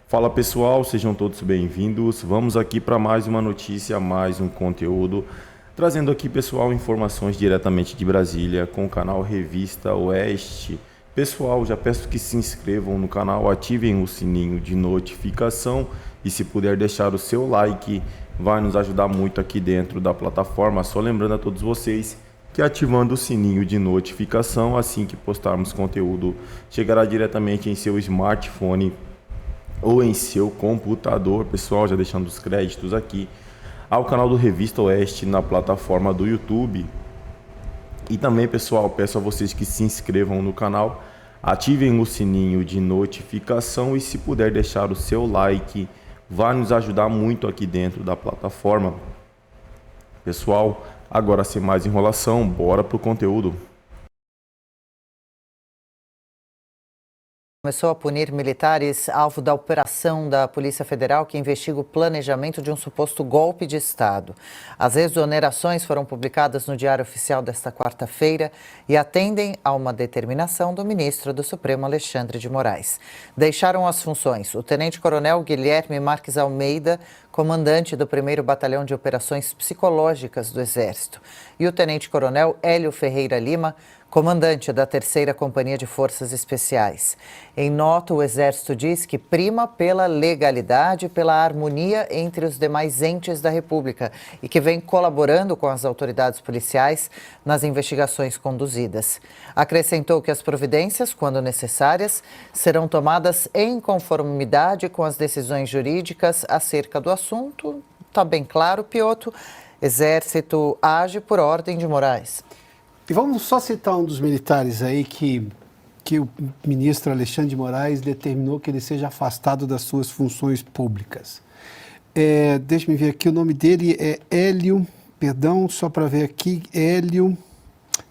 Fala pessoal, sejam todos bem-vindos. Vamos aqui para mais uma notícia, mais um conteúdo, trazendo aqui pessoal informações diretamente de Brasília com o canal Revista Oeste. Pessoal, já peço que se inscrevam no canal, ativem o sininho de notificação e se puder deixar o seu like, vai nos ajudar muito aqui dentro da plataforma. Só lembrando a todos vocês que ativando o sininho de notificação, assim que postarmos conteúdo, chegará diretamente em seu smartphone ou em seu computador. Pessoal, já deixando os créditos aqui ao canal do Revista Oeste na plataforma do YouTube. E também, pessoal, peço a vocês que se inscrevam no canal, ativem o sininho de notificação e se puder deixar o seu like, vai nos ajudar muito aqui dentro da plataforma. Pessoal, agora sem mais enrolação, bora pro conteúdo. Começou a punir militares alvo da operação da Polícia Federal que investiga o planejamento de um suposto golpe de Estado. As exonerações foram publicadas no Diário Oficial desta quarta-feira e atendem a uma determinação do ministro do Supremo, Alexandre de Moraes. Deixaram as funções o tenente-coronel Guilherme Marques Almeida, comandante do 1º Batalhão de Operações Psicológicas do Exército, e o tenente-coronel Hélio Ferreira Lima, comandante da 3ª Companhia de Forças Especiais. Em nota, o Exército diz que prima pela legalidade e pela harmonia entre os demais entes da República e que vem colaborando com as autoridades policiais nas investigações conduzidas. Acrescentou que as providências, quando necessárias, serão tomadas em conformidade com as decisões jurídicas acerca do assunto. Está bem claro, Piotr. Exército age por ordem de Moraes. E vamos só citar um dos militares aí que o ministro Alexandre de Moraes determinou que ele seja afastado das suas funções públicas. Deixa-me ver aqui, o nome dele é Hélio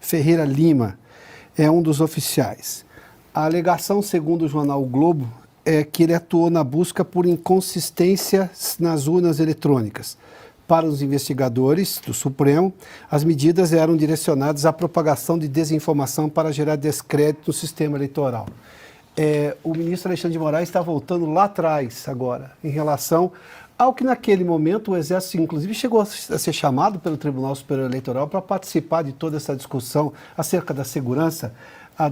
Ferreira Lima, é um dos oficiais. A alegação, segundo o jornal o Globo, é que ele atuou na busca por inconsistências nas urnas eletrônicas. Para os investigadores do Supremo, as medidas eram direcionadas à propagação de desinformação para gerar descrédito no sistema eleitoral. O ministro Alexandre de Moraes está voltando lá atrás agora, em relação ao que naquele momento o Exército, inclusive, chegou a ser chamado pelo Tribunal Superior Eleitoral para participar de toda essa discussão acerca da segurança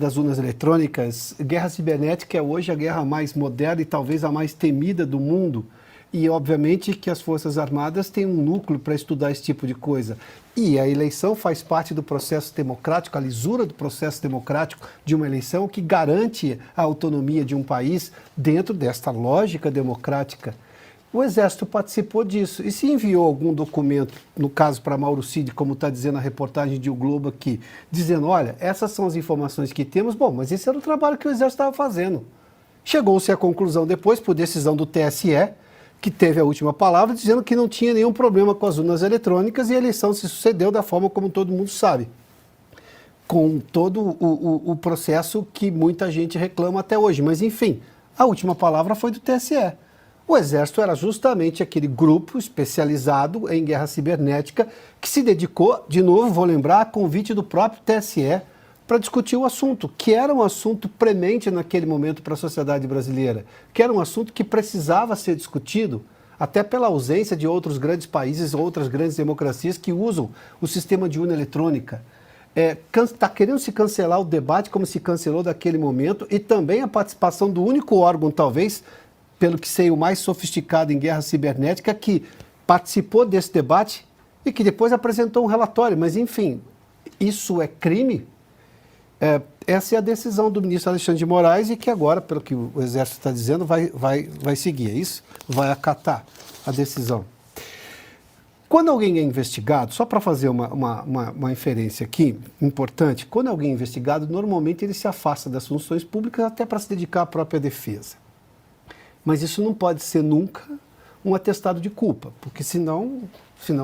das urnas eletrônicas. Guerra cibernética é hoje a guerra mais moderna e talvez a mais temida do mundo. E, obviamente, que as Forças Armadas têm um núcleo para estudar esse tipo de coisa. E a eleição faz parte do processo democrático, a lisura do processo democrático de uma eleição que garante a autonomia de um país dentro desta lógica democrática. O Exército participou disso. E se enviou algum documento, no caso para Mauro Cid, como está dizendo a reportagem de O Globo aqui, dizendo, olha, essas são as informações que temos, bom, mas esse era o trabalho que o Exército estava fazendo. Chegou-se à conclusão depois, por decisão do TSE, que teve a última palavra, dizendo que não tinha nenhum problema com as urnas eletrônicas e a eleição se sucedeu da forma como todo mundo sabe. Com todo o processo que muita gente reclama até hoje. Mas, enfim, a última palavra foi do TSE. O Exército era justamente aquele grupo especializado em guerra cibernética que se dedicou, de novo, vou lembrar, a convite do próprio TSE, para discutir o assunto, que era um assunto premente naquele momento para a sociedade brasileira, que era um assunto que precisava ser discutido, até pela ausência de outros grandes países, outras grandes democracias que usam o sistema de urna eletrônica. Está querendo se cancelar o debate como se cancelou daquele momento e também a participação do único órgão, talvez, pelo que sei, o mais sofisticado em guerra cibernética, que participou desse debate e que depois apresentou um relatório. Mas, enfim, isso é crime? Essa é a decisão do ministro Alexandre de Moraes e que agora, pelo que o Exército está dizendo, vai seguir, é isso? Vai acatar a decisão. Quando alguém é investigado, só para fazer uma inferência aqui, importante, quando alguém é investigado, normalmente ele se afasta das funções públicas até para se dedicar à própria defesa. Mas isso não pode ser nunca um atestado de culpa, porque senão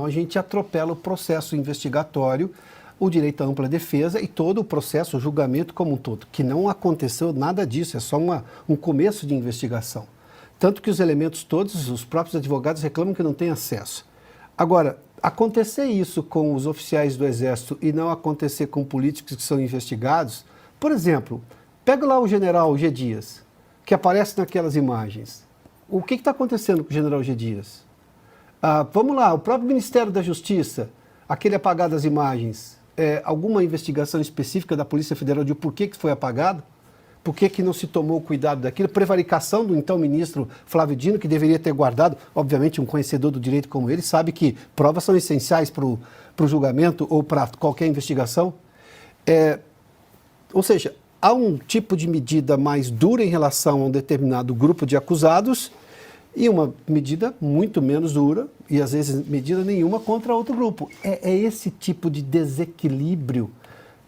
a gente atropela o processo investigatório, o direito à ampla defesa e todo o processo, o julgamento como um todo, que não aconteceu nada disso, é só um começo de investigação. Tanto que os elementos todos, os próprios advogados reclamam que não têm acesso. Agora, acontecer isso com os oficiais do Exército e não acontecer com políticos que são investigados, por exemplo, pega lá o general G. Dias, que aparece naquelas imagens. O que está acontecendo com o general G. Dias? Vamos lá, o próprio Ministério da Justiça, aquele apagar das imagens, alguma investigação específica da Polícia Federal de por que foi apagado? Por que não se tomou cuidado daquilo? Prevaricação do então ministro Flávio Dino, que deveria ter guardado, obviamente um conhecedor do direito como ele, sabe que provas são essenciais para o julgamento ou para qualquer investigação. Ou seja, há um tipo de medida mais dura em relação a um determinado grupo de acusados e uma medida muito menos dura, e às vezes medida nenhuma, contra outro grupo. É esse tipo de desequilíbrio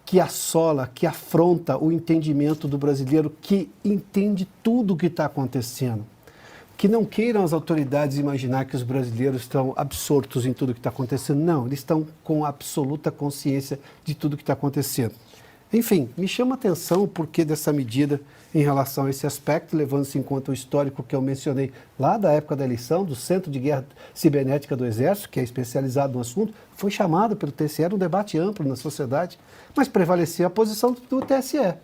que assola, que afronta o entendimento do brasileiro, que entende tudo o que está acontecendo. Que não queiram as autoridades imaginar que os brasileiros estão absortos em tudo o que está acontecendo. Não, eles estão com absoluta consciência de tudo o que está acontecendo. Enfim, me chama a atenção o porquê dessa medida em relação a esse aspecto, levando-se em conta o histórico que eu mencionei lá da época da eleição, do Centro de Guerra Cibernética do Exército, que é especializado no assunto, foi chamado pelo TSE, era um debate amplo na sociedade, mas prevalecia a posição do TSE.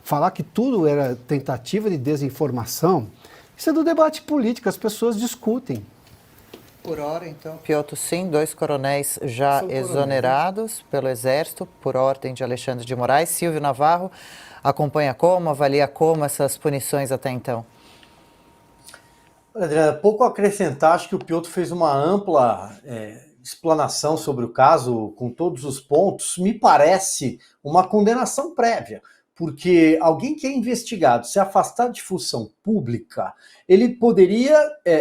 Falar que tudo era tentativa de desinformação, isso é do debate político, as pessoas discutem. Por hora, então, Piotr, sim, 2 coronéis já exonerados pelo Exército, por ordem de Alexandre de Moraes. Silvio Navarro acompanha como, avalia como essas punições até então? Adriana, pouco a acrescentar, acho que o Piotr fez uma ampla explanação sobre o caso, com todos os pontos. Me parece uma condenação prévia, porque alguém que é investigado, se afastar de função pública, ele poderia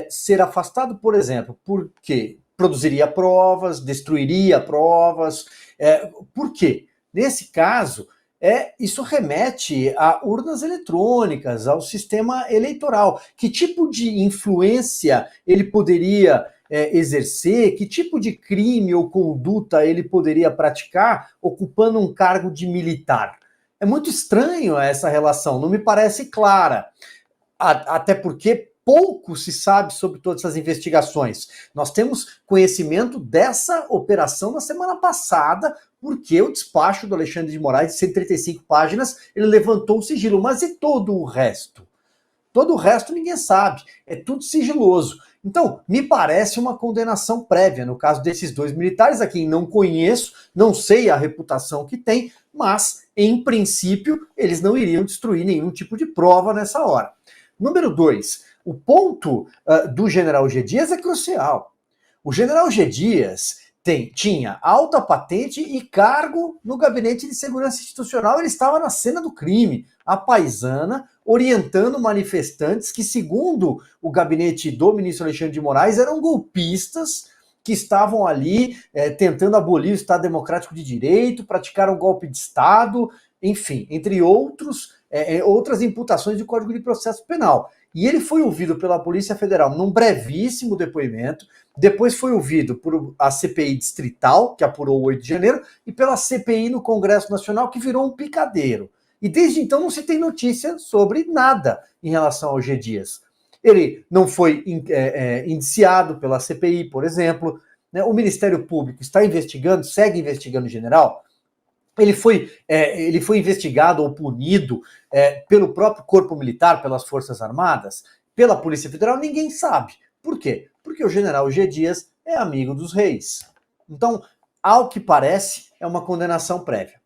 ser afastado, por exemplo, porque produziria provas, destruiria provas. Por quê? Nesse caso, isso remete a urnas eletrônicas, ao sistema eleitoral. Que tipo de influência ele poderia exercer? Que tipo de crime ou conduta ele poderia praticar ocupando um cargo de militar? É muito estranho essa relação, não me parece clara. Até porque pouco se sabe sobre todas essas investigações. Nós temos conhecimento dessa operação na semana passada, porque o despacho do Alexandre de Moraes, de 135 páginas, ele levantou o sigilo. Mas e todo o resto? Todo o resto ninguém sabe, é tudo sigiloso. Então, me parece uma condenação prévia, no caso desses 2 militares, a quem não conheço, não sei a reputação que tem, mas, em princípio, eles não iriam destruir nenhum tipo de prova nessa hora. Número 2, o ponto do general G. Dias é crucial. O general G. Dias tinha alta patente e cargo no Gabinete de Segurança Institucional, ele estava na cena do crime, a paisana, orientando manifestantes que, segundo o gabinete do ministro Alexandre de Moraes, eram golpistas que estavam ali tentando abolir o Estado Democrático de Direito, praticaram um golpe de Estado, enfim, entre outras imputações do Código de Processo Penal. E ele foi ouvido pela Polícia Federal num brevíssimo depoimento, depois foi ouvido por a CPI distrital, que apurou o 8 de janeiro, e pela CPI no Congresso Nacional, que virou um picadeiro. E desde então não se tem notícia sobre nada em relação ao G. Dias. Ele não foi indiciado pela CPI, por exemplo, né? O Ministério Público está investigando, segue investigando o general. Ele foi investigado ou punido pelo próprio Corpo Militar, pelas Forças Armadas, pela Polícia Federal, ninguém sabe. Por quê? Porque o general G. Dias é amigo dos reis. Então, ao que parece, é uma condenação prévia.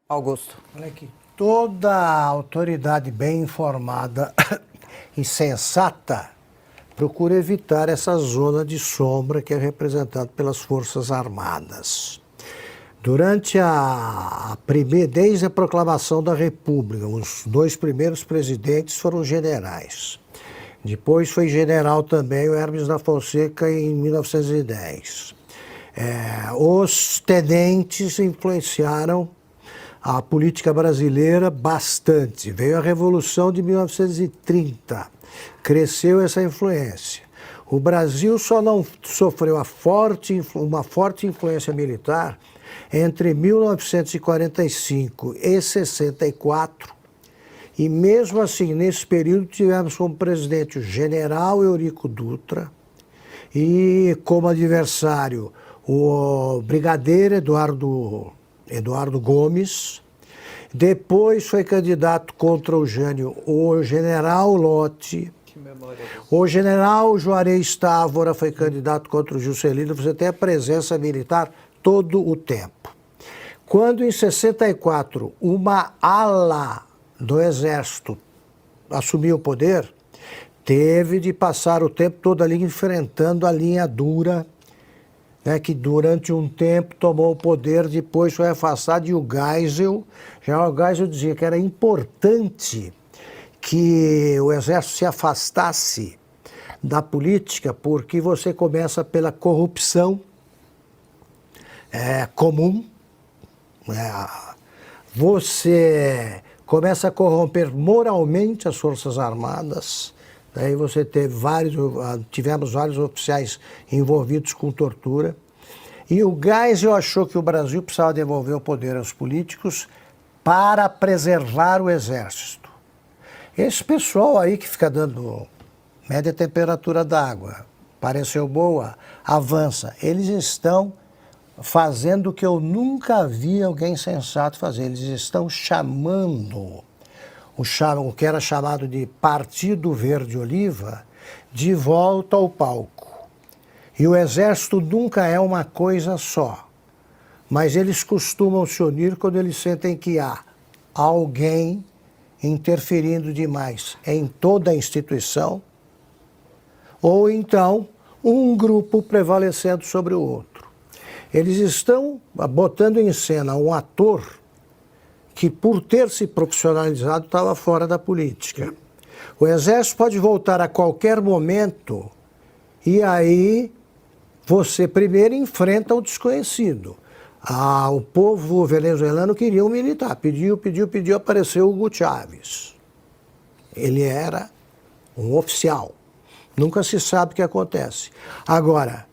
Augusto. Olha aqui. Toda autoridade bem informada e sensata procura evitar essa zona de sombra que é representada pelas Forças Armadas. Desde a proclamação da República, os 2 primeiros presidentes foram generais. Depois foi general também o Hermes da Fonseca em 1910. Os tenentes influenciaram a política brasileira bastante. Veio a Revolução de 1930, cresceu essa influência. O Brasil só não sofreu uma forte influência militar entre 1945 e 64, e mesmo assim, nesse período, tivemos como presidente o general Eurico Dutra e como adversário o brigadeiro Eduardo Gomes. Depois foi candidato contra o Jânio o general Lott, O general Juarez Távora foi candidato contra o Juscelino, você tem a presença militar todo o tempo. Quando, em 64, uma ala do Exército assumiu o poder, teve de passar o tempo todo ali enfrentando a linha dura, né, que durante um tempo tomou o poder, depois foi afastado, e o Geisel, já o Geisel dizia que era importante que o Exército se afastasse da política, porque você começa pela corrupção comum, você começa a corromper moralmente as Forças Armadas, daí você tivemos vários oficiais envolvidos com tortura, e o Geisel achou que o Brasil precisava devolver o poder aos políticos para preservar o Exército. Esse pessoal aí que fica dando média temperatura d'água, pareceu boa, avança, eles estão fazendo o que eu nunca vi alguém sensato fazer. Eles estão chamando o que era chamado de Partido Verde Oliva de volta ao palco. E o Exército nunca é uma coisa só, mas eles costumam se unir quando eles sentem que há alguém interferindo demais em toda a instituição, ou então um grupo prevalecendo sobre o outro. Eles estão botando em cena um ator que, por ter se profissionalizado, estava fora da política. O Exército pode voltar a qualquer momento e aí você primeiro enfrenta o desconhecido. O povo venezuelano queria um militar, pediu, apareceu o Hugo Chávez. Ele era um oficial. Nunca se sabe o que acontece. Agora,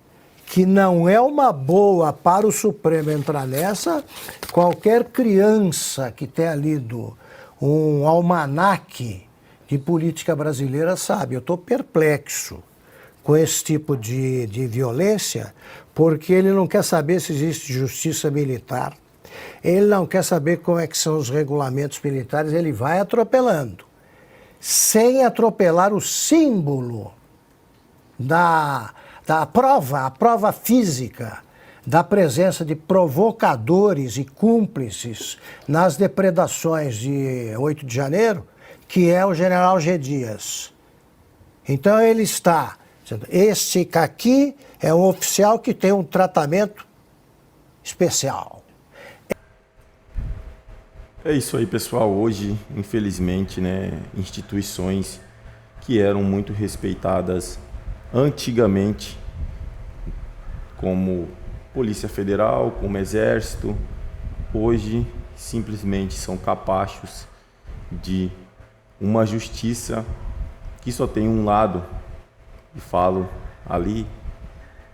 que não é uma boa para o Supremo entrar nessa, qualquer criança que tenha lido um almanaque de política brasileira sabe. Eu estou perplexo com esse tipo de violência, porque ele não quer saber se existe justiça militar, ele não quer saber como é que são os regulamentos militares, ele vai atropelando, sem atropelar o símbolo a prova física da presença de provocadores e cúmplices nas depredações de 8 de janeiro, que é o general G. Dias. Então ele está dizendo, este aqui é um oficial que tem um tratamento especial. É isso aí, pessoal. Hoje, infelizmente, né, instituições que eram muito respeitadas antigamente, como Polícia Federal, como Exército, hoje simplesmente são capachos de uma justiça que só tem um lado, e falo ali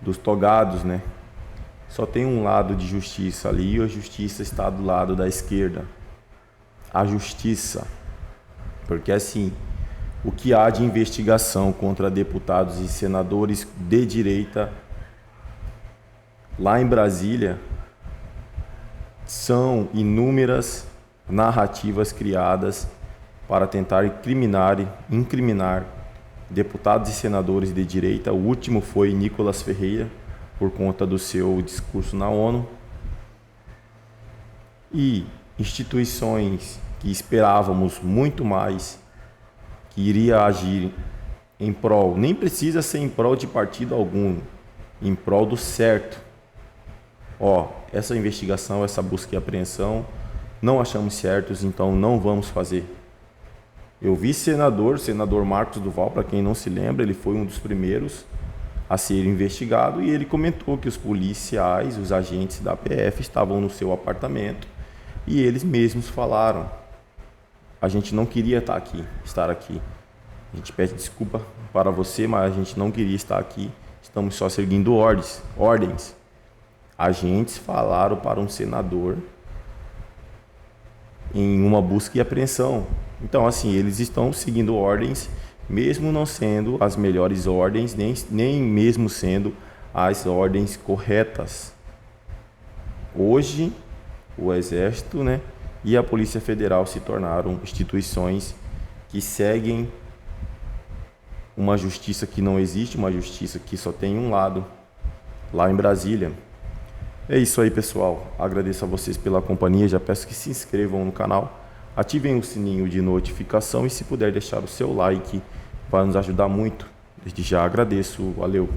dos togados, né? Só tem um lado de justiça ali, e a justiça está do lado da esquerda. A justiça, porque assim, o que há de investigação contra deputados e senadores de direita lá em Brasília são inúmeras narrativas criadas para tentar incriminar deputados e senadores de direita. O último foi Nicolas Ferreira, por conta do seu discurso na ONU. E instituições que esperávamos muito mais, que iria agir em prol, nem precisa ser em prol de partido algum, em prol do certo. Essa investigação, essa busca e apreensão, não achamos certos, então não vamos fazer. Eu vi senador Marcos Duval, para quem não se lembra, ele foi um dos primeiros a ser investigado, e ele comentou que os policiais, os agentes da PF estavam no seu apartamento, e eles mesmos falaram: a gente não queria estar aqui. A gente pede desculpa para você, mas a gente não queria estar aqui. Estamos só seguindo ordens. Agentes falaram para um senador em uma busca e apreensão. Então, assim, eles estão seguindo ordens, mesmo não sendo as melhores ordens, nem mesmo sendo as ordens corretas. Hoje, o Exército, né, e a Polícia Federal se tornaram instituições que seguem uma justiça que não existe, uma justiça que só tem um lado, lá em Brasília. É isso aí, pessoal. Agradeço a vocês pela companhia. Já peço que se inscrevam no canal, ativem o sininho de notificação e se puder deixar o seu like, vai nos ajudar muito. Desde já agradeço. Valeu!